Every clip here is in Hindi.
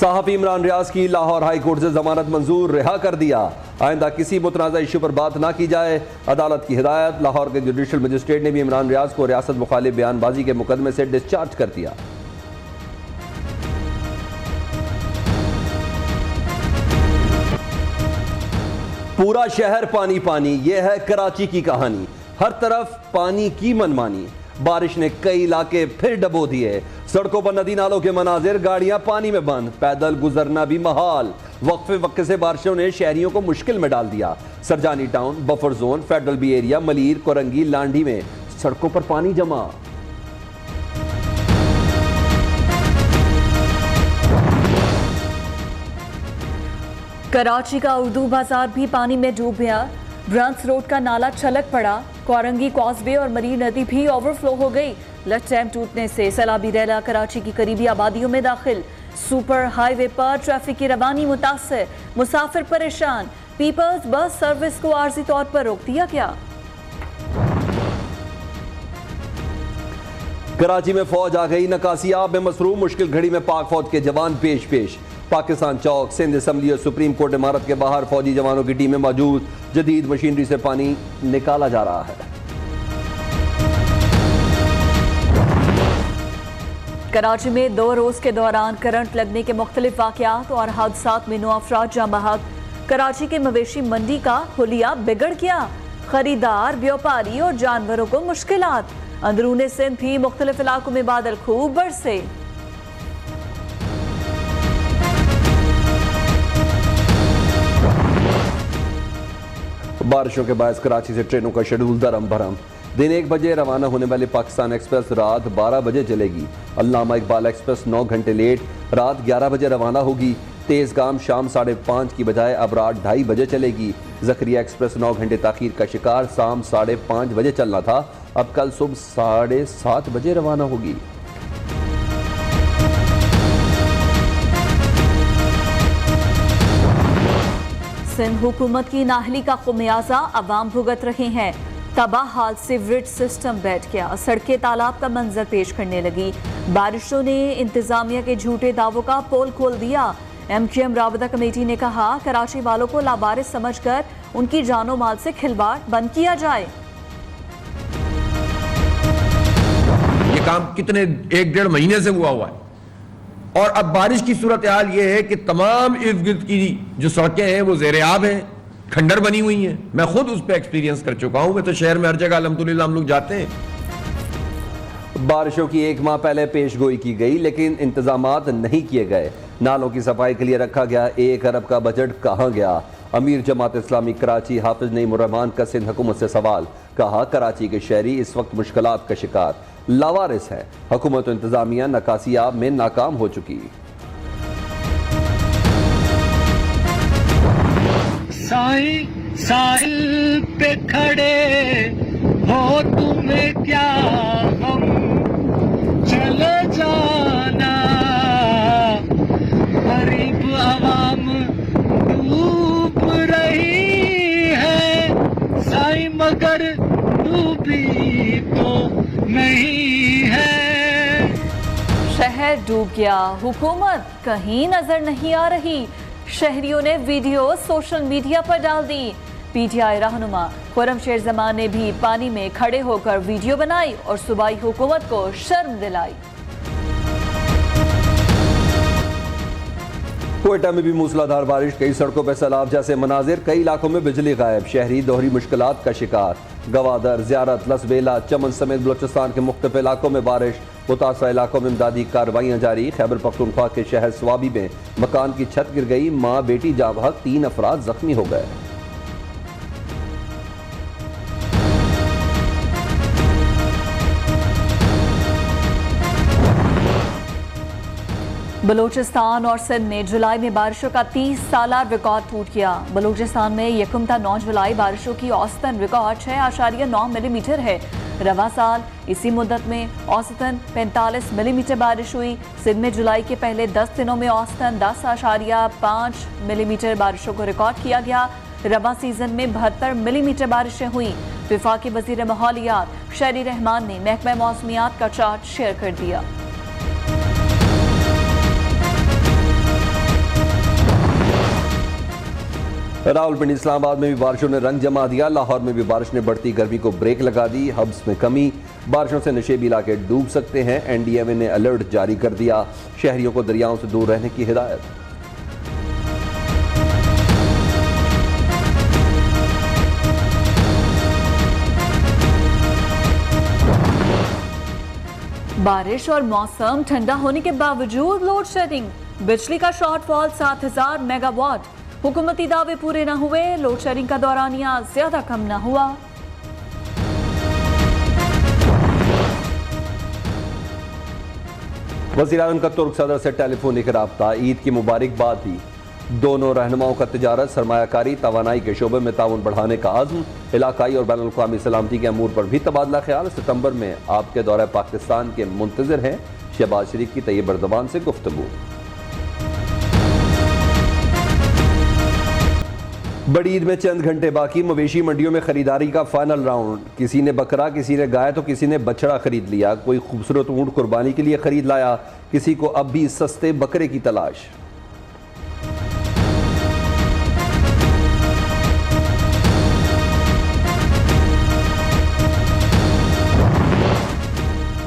सहाफ़ी इमरान रियाज की लाहौर हाई कोर्ट से जमानत मंजूर, रिहा कर दिया। आइंदा किसी मुतनाज़ा इशू पर बात ना की जाए, अदालत की हिदायत। लाहौर के जुडिशल मजिस्ट्रेट ने भी इमरान रियाज को रियासत मुखालिफ बयानबाजी के मुकदमे से डिस्चार्ज कर दिया। पूरा शहर पानी पानी, यह है कराची की कहानी। हर तरफ पानी की मनमानी। बारिश ने कई इलाके फिर डबो दिए। सड़कों पर नदी नालों के मनाजिर, गाड़ियां पानी में बंद, पैदल गुजरना भी महाल। वक्फे वक्फे से बारिशों ने शहरियों को मुश्किल में डाल दिया। Surjani town, buffer zone, federal B area, Malir, Korangi, Landhi में सड़कों पर पानी जमा। कराची का उर्दू बाजार भी पानी में डूब गया। ब्रांच रोड का नाला छलक पड़ा। कोरंगी कॉजवे और मरीन नदी भी ओवरफ्लो हो गई। लट डैम टूटने से सैलाबी रैला कराची की करीबी आबादियों में दाखिल। सुपर हाईवे पर ट्रैफिक की रवानी मुतासर, मुसाफिर परेशान। पीपल्स बस सर्विस को आर्जी तौर पर रोक दिया गया। कराची में फौज आ गई, नकासियाब में मसरूफ। मुश्किल घड़ी में पाक फौज के जवान पेश। पाकिस्तान चौक, सिंध असम्बली और सुप्रीम कोर्ट इमारत के बाहर फौजी जवानों की टीमें मौजूद। जदीद मशीनरी से पानी निकाला जा रहा है। कराची में 2 रोज के दौरान करंट लगने के मुख्तलिफ वाकयात और हादसात में 9 अफराद जाँ बहक। कराची के मवेशी मंडी का हुलिया बिगड़ गया। खरीदार, व्यापारी और जानवरों को मुश्किलात। अंदरूने सिंध भी मुख्तलिफ इलाकों में बादल खूब बरसे। बारिशों के बायस कराची से ट्रेनों का शेड्यूल दरम भरम। दिन 1 बजे रवाना होने वाली पाकिस्तान एक्सप्रेस रात 12 बजे चलेगी। अल्लामा इकबाल एक्सप्रेस 9 घंटे लेट रात 11 बजे रवाना होगी। तेज गाम शाम 5:30 की बजाय अब रात 2:30 बजे चलेगी। जखरिया एक्सप्रेस 9 घंटे ताखीर का शिकार, शाम 5:30 बजे चलना था, अब कल सुबह 7:30 बजे रवाना होगी। सिंध हुकूमत की नाहली का खुमियाजा अवाम भुगत रहे हैं। तबाह हाल सीवरेज सिस्टम बैठ गया। सड़कें तालाब का मंजर पेश करने लगी। बारिशों ने इंतजामिया के झूठे दावों का पोल खोल दिया। MQM राबता कमेटी ने कहा, कराची वालों को लावारिस समझकर उनकी जानो माल से खिलवाड़ बंद किया जाए। ये काम कितने 1-1.5 महीने से हुआ है और अब बारिश की सूरत हाल ये है कि तमाम इर्द गिर्द की जो सड़कें हैं वो ज़ेर-ए-आब हैं, खंडर बनी हुई हैं। मैं खुद उस पर एक्सपीरियंस कर चुका हूं। मैं तो शहर में हर जगह अल्हम्दुलिल्लाह हम लोग जाते हैं। बारिशों की 1 माह पहले पेश गोई की गई, लेकिन इंतजामात नहीं किए गए। नालों की सफाई के लिए रखा गया 1 अरब का बजट कहाँ गया? अमीर जमात इस्लामी कराची हाफिज नईमुर्रहमान का सिंध हुकूमत से सवाल। कहा, कराची के शहरी इस वक्त मुश्किलात का शिकार, लावारिस है। हुकूमत इंतजामिया नकासियाब में नाकाम हो चुकी। साहिल पे खड़े हो तुम्हें क्या हम, चले जाना। गरीब आवाम डूब रही है साईं, मगर डूबी तो नहीं है। शहर डूब गया, हुकूमत कहीं नजर नहीं आ रही। शहरियों ने वीडियो सोशल मीडिया पर डाल दी। PTI रहनुमा खुर्रम शेर जमान ने भी पानी में खड़े होकर वीडियो बनाई और सूबाई हुकूमत को शर्म दिलाई। कोयटा में भी मूसलाधार बारिश, कई सड़कों पर सैलाब जैसे मनाजिर, कई इलाकों में बिजली गायब। शहरी दोहरी मुश्किलात का शिकार। गवादर, ज़ियारत, लसबेला, चमन समेत बलोचिस्तान के मुख्तलिफ इलाकों में बारिश। मुतासरा इलाकों में इमदादी कार्रवाइयाँ जारी। खैबर पख्तूनख्वा के शहर स्वाबी में मकान की छत गिर गई, माँ बेटी जाँ बहक, 3 अफराद जख्मी हो गए। बलूचिस्तान और सिंध में जुलाई में बारिशों का 30 साला रिकॉर्ड टूट गया। बलूचिस्तान में यकम था 9 जुलाई बारिशों की औसतन रिकॉर्ड 6.9 मिलीमीटर है। रवा साल इसी मुद्दत में औसतन 45 मिलीमीटर बारिश हुई। सिंध में जुलाई के पहले 10 दिनों में औसतन 10.5 मिलीमीटर बारिशों को रिकॉर्ड किया गया। रवा सीजन में 72 मिलीमीटर बारिशें हुई। वफाकी वजीर माहौलियात शहरी रहमान ने महकमा मौसमियात का चार्ट शेयर कर दिया। रावलपिंडी इस्लामाबाद में भी बारिशों ने रंग जमा दिया। लाहौर में भी बारिश ने बढ़ती गर्मी को ब्रेक लगा दी। हब्स में कमी, बारिशों से नशेबी इलाके डूब सकते हैं। एनडीएमए ने अलर्ट जारी कर दिया। शहरियों को दरियाओं से दूर रहने की हिदायत। बारिश और मौसम ठंडा होने के बावजूद लोड शेडिंग, बिजली का शॉर्टफॉल 7000 मेगावाट। हुकूमती दावे पूरे न हुए, लोड शेडिंग का दौरानिया ज्यादा कम न हुआ। वज़ीर-ए-आज़म का तुर्क सदर से टेलीफोनिक राब्ता, ईद की मुबारकबाद दी। दोनों रहनुमाओं का तिजारत, सरमायाकारी, तवानाई के शोबे में ताउन बढ़ाने का आज़म। इलाकाई और बैनुल अक़वामी सलामती के अमूर पर भी तबादला ख्याल। सितंबर में आपके दौरे पाकिस्तान के मुंतज़िर हैं। शहबाज शरीफ की तैयब एर्दोग़ान से गुफ्तगू। बड़ी ईद में चंद घंटे बाकी, मवेशी मंडियों में खरीदारी का फाइनल राउंड। किसी ने बकरा, किसी ने गाय तो किसी ने बछड़ा खरीद लिया। कोई खूबसूरत ऊंट कुर्बानी के लिए खरीद लाया, किसी को अब भी सस्ते बकरे की तलाश।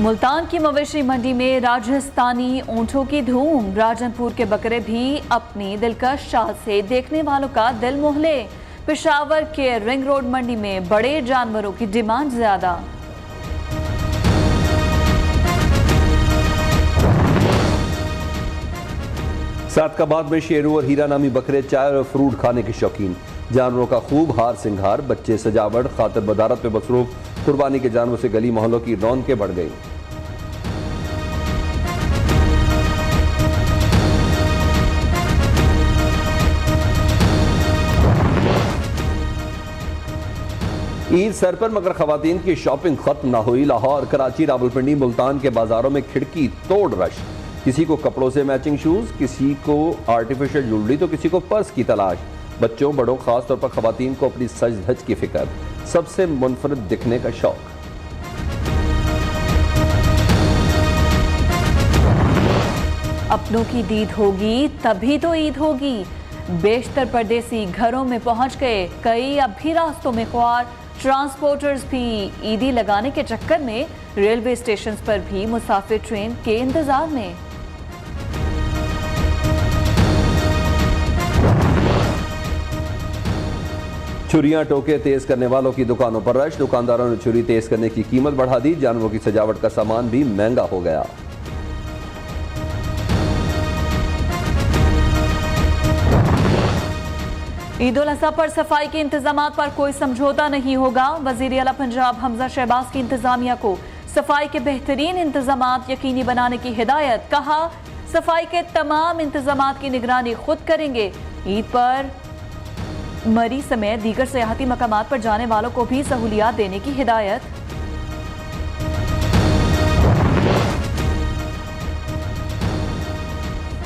मुल्तान की मवेशी मंडी में राजस्थानी ऊंटों की धूम। राजनपुर के बकरे भी अपनी दिलकश चाल से देखने वालों का दिल मोह ले। पेशावर के रिंग रोड मंडी में बड़े जानवरों की डिमांड ज्यादा। सादकाबाद में शेरू और हीरा नामी बकरे चाय और फ्रूट खाने के शौकीन। जानवरों का खूब हार सिंगार, बच्चे सजावट, खातिर बदारत में मसरूफ। कुर्बानी के जानवरों से गली मोहल्लों की रौनकें बढ़ गई। ईद सर पर मगर खवातीन की शॉपिंग खत्म ना हुई। लाहौर, कराची, रावलपिंडी, मुल्तान के बाजारों में खिड़की तोड़ रश। किसी को कपड़ों से मैचिंग शूज, किसी को आर्टिफिशियल ज्वेलरी तो किसी को पर्स की तलाश। बच्चों बड़ों, खास तौर पर खवातीन को अपनी सज धज की फिक्र, सबसे मुनफरद दिखने का शौक। अपनों की दीद होगी तभी तो ईद होगी। बेशतर परदेसी घरों में पहुंच गए, कई अब भी रास्तों में ख्वार। ट्रांसपोर्टर्स भी ईदी लगाने के चक्कर में रेलवे स्टेशन पर भी मुसाफिर ट्रेन के इंतजार में। छुरियां टोके तेज करने वालों की दुकानों पर रश। दुकानदारों ने छुरी तेज करने की कीमत बढ़ा दी। जानवरों की सजावट का सामान भी महंगा हो गया। ईद उल अज़हा पर सफाई के इंतजामात पर कोई समझौता नहीं होगा। वज़ीर आला पंजाब हमजा शहबाज की इंतजामिया को सफाई के बेहतरीन इंतजामात यकीनी बनाने की हिदायत। कहा, सफाई के तमाम इंतजामात की निगरानी खुद करेंगे। ईद पर मरी समेत दीगर सियाहती मकामात पर जाने वालों को भी सहूलियात देने की हिदायत।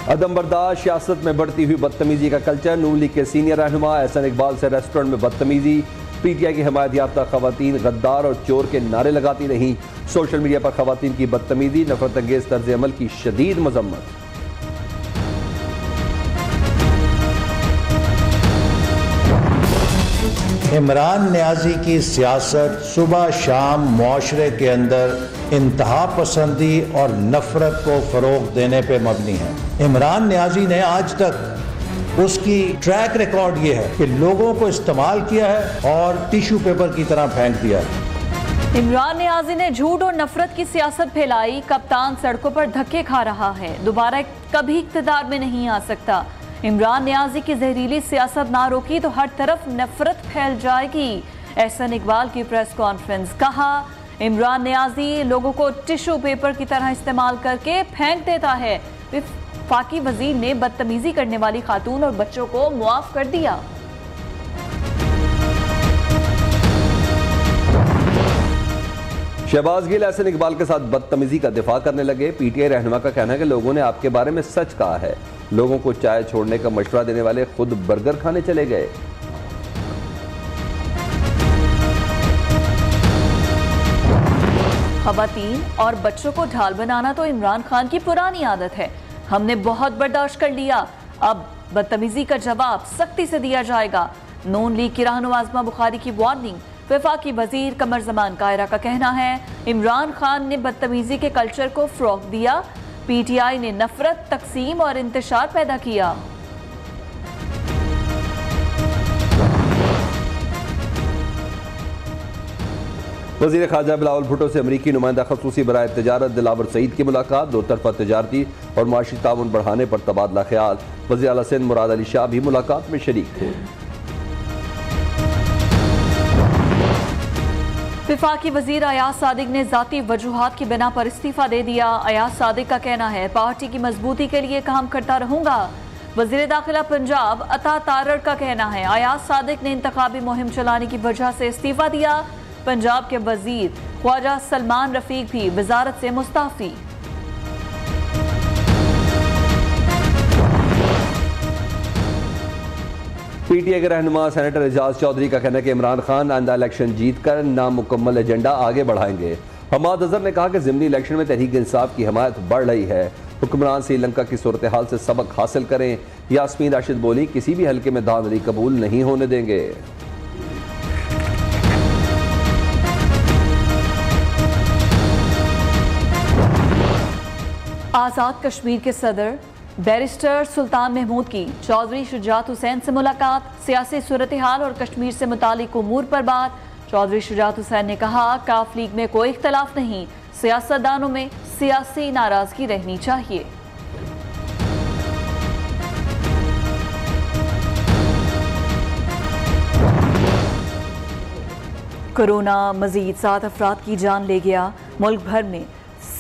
अदम बर्दाश्त, सियासत में बढ़ती हुई बदतमीजी का कल्चर। नून लीग के सीनियर रहनुमा एहसन इकबाल से रेस्टोरेंट में बदतमीजी। पीटीआई की हिमायत याफ्ता खवातीन गद्दार और चोर के नारे लगाती रहीं। सोशल मीडिया पर खवातीन की बदतमीजी, नफरत अंगेज तर्ज अमल की शदीद मजम्मत। इमरान न्याजी की सियासत सुबह शाम मुआशरे के अंदर इंतहा पसंदी और नफरत को फरोग देने पे मबनी है। इमरान न्याजी ने आज तक उसकी ट्रैक रिकॉर्ड ये है कि लोगों को इस्तेमाल किया है और टिश्यू पेपर की तरह फेंक दिया है। इमरान न्याजी ने झूठ और नफरत की सियासत फैलाई। कप्तान सड़कों पर धक्के खा रहा है, दोबारा कभी इख्तिदार में नहीं आ सकता। इमरान न्याजी की जहरीली सियासत ना रोकी तो हर तरफ नफरत फैल जाएगी। एहसन इकबाल की प्रेस कॉन्फ्रेंस। कहा, इमरान न्याजी लोगों को टिश्यू पेपर की तरह इस्तेमाल करके फेंक देता है। वफाकी वजीर ने बदतमीजी करने वाली खातून और बच्चों को मुआफ कर दिया। शहबाज गिल एहसन इकबाल के साथ बदतमीजी का दिफा करने लगे। पीटीआई रहनुमा का कहना है कि लोगों ने आपके बारे में सच कहा है। लोगों को चाय छोड़ने का मशवरा देने वाले खुद बर्गर खाने चले गए। खवातीन और बच्चों को ढाल बनाना तो इमरान खान की पुरानी आदत है। हमने बहुत बर्दाश्त कर लिया, अब बदतमीजी का जवाब सख्ती से दिया जाएगा। नून लीग की रहनुमा आज़मा बुखारी की वार्निंग। वफाकी वजीर कमर जमान कायरा का कहना है, इमरान खान ने बदतमीजी के कल्चर को फ़रोग़ दिया, पीटीआई ने नफरत, तकसीम और इंतशार पैदा किया। वज़ीर ख़ारजा बिलावल भुट्टो से अमरीकी नुमाइंदा ख़ुसूसी बराए तजारत दिलावर सईद की मुलाकात। दो तरफा तजारती और माशी ताउन बढ़ाने पर तबादला ख्याल। वज़ीर आला सिंध मुराद अली शाह भी मुलाकात में शरीक थे। वफाकी वजीर अयाज सादिक ने जाती वजूहात की बिना पर इस्तीफा दे दिया। अयाज सादिक का कहना है, पार्टी की मजबूती के लिए काम करता रहूंगा। वजीर दाखिला पंजाब अता तारड़ का कहना है, अयाज सादिक ने इंतखाबी मुहिम चलाने की वजह से इस्तीफा दिया। पंजाब के वजीर ख्वाजा सलमान रफीक भी वजारत से मुस्ताफी। पीटीआई के रहनुमा सेनेटर एजाज चौधरी का कहना है कि इमरान खान आइंदा इलेक्शन जीतकर नामुकम्मल एजेंडा आगे बढ़ाएंगे। हमाद अजहर ने कहा कि ज़िमनी इलेक्शन में तहरीक इंसाफ की हमायत बढ़ रही है। हुक्मरान श्रीलंका की सूरत हाल से सबक हासिल करें। यास्मीन राशिद बोली, किसी भी हल्के में धांधली कबूल नहीं होने देंगे। आज़ाद कश्मीर के सदर बैरिस्टर सुल्तान महमूद की चौधरी शुजात हुसैन से मुलाकात। सियासी सूरत हाल और कश्मीर से मुतालिक उमूर पर बात। चौधरी शुजात हुसैन ने कहा, काफ लीग में कोई इख्तलाफ नहीं, सियासतदानों में सियासी नाराजगी रहनी चाहिए। कोरोना मजीद 7 अफराद की जान ले गया। मुल्क भर में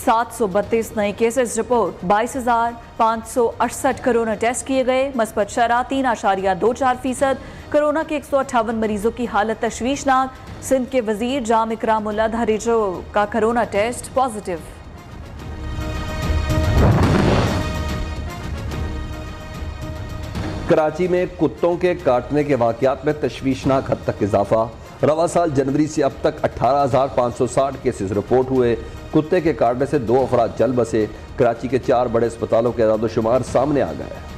732 नए केसेस रिपोर्ट। 22,568 कोरोना टेस्ट किए गए। मस्बत शरह 3.24%। कोरोना के 158 मरीजों की हालत तशवीशनाक। सिंध के वजीर जाम इकरामुल्लाह धरीजो का कोरोना टेस्ट पॉजिटिव। कराची में कुत्तों के काटने के वाकयात में तशवीशनाक हद तक इजाफा। रवा साल जनवरी से अब तक 18,560 केसेस रिपोर्ट हुए। कुत्ते के काटने से 2 अफराद जल बसे। कराची के 4 बड़े अस्पतालों के आदादोशुमार सामने आ गए।